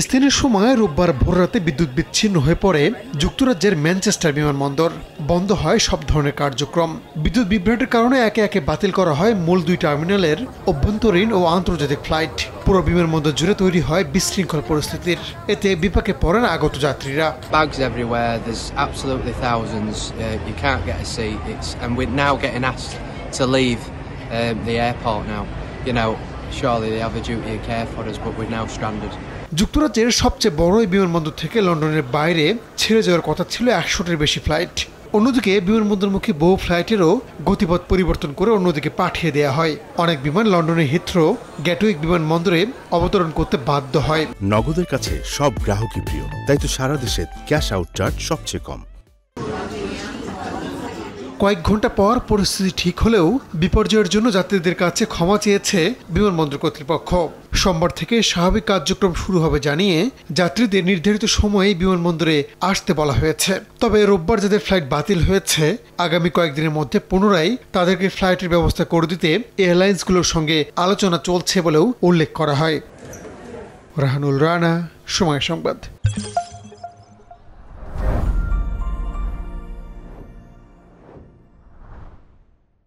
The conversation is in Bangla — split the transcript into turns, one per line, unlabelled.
স্থানীয় সময় রোববার ভোররাতে বিদ্যুৎ বিচ্ছিন্ন হয়ে পড়ে যুক্তরাজ্যের ম্যানচেস্টার বিমানবন্দর। বন্ধ হয় সব ধরনের কার্যক্রম। বিদ্যুৎ বিভ্রাটের কারণে একে একে বাতিল করা হয় মূল 2 টার্মিনালের অভ্যন্তরীণ ও আন্তর্জাতিক ফ্লাইট। পুরো বিমানবন্দর জুড়ে তৈরি হয় বিশৃঙ্খল পরিস্থিতির। এতে বিপাকে পড়েন আগত যাত্রীরা।
Bags everywhere. There's absolutely thousands. You can't get a seat. And we're now getting asked to leave the airport now. You know, surely they have a duty of care for us, but we're now stranded.
যুক্তরাজ্যের সবচেয়ে বড় এই বিমানবন্দর থেকে লন্ডনের বাইরে ছেড়ে যাওয়ার কথা ছিল 100টির বেশি ফ্লাইট। অন্যদিকে বিমানবন্দরমুখী বহু ফ্লাইটেরও গতিপথ পরিবর্তন করে অন্যদিকে পাঠিয়ে দেওয়া হয়। অনেক বিমান লন্ডনের হিথ্রো গ্যাটউইক বিমানবন্দরে অবতরণ করতে বাধ্য হয়।
নগদের কাছে সব গ্রাহকই প্রিয়, তাই তো সারা দেশে ক্যাশ আউট চার্জ সবচেয়ে কম।
কয়েক ঘন্টা পর পরিস্থিতি ঠিক হলেও বিপর্যয়ের জন্য যাত্রীদের কাছে ক্ষমা চেয়েছে বিমানবন্দর কর্তৃপক্ষ। সোমবার থেকে স্বাভাবিক কার্যক্রম শুরু হবে জানিয়ে যাত্রীদের নির্ধারিত সময়ে বিমানবন্দরে আসতে বলা হয়েছে। তবে রোববার যাদের ফ্লাইট বাতিল হয়েছে আগামী কয়েকদিনের মধ্যে পুনরায় তাদেরকে ফ্লাইটের ব্যবস্থা করে দিতে এয়ারলাইন্সগুলোর সঙ্গে আলোচনা চলছে বলেও উল্লেখ করা হয়। রাহানুল রানা, সময় সংবাদ।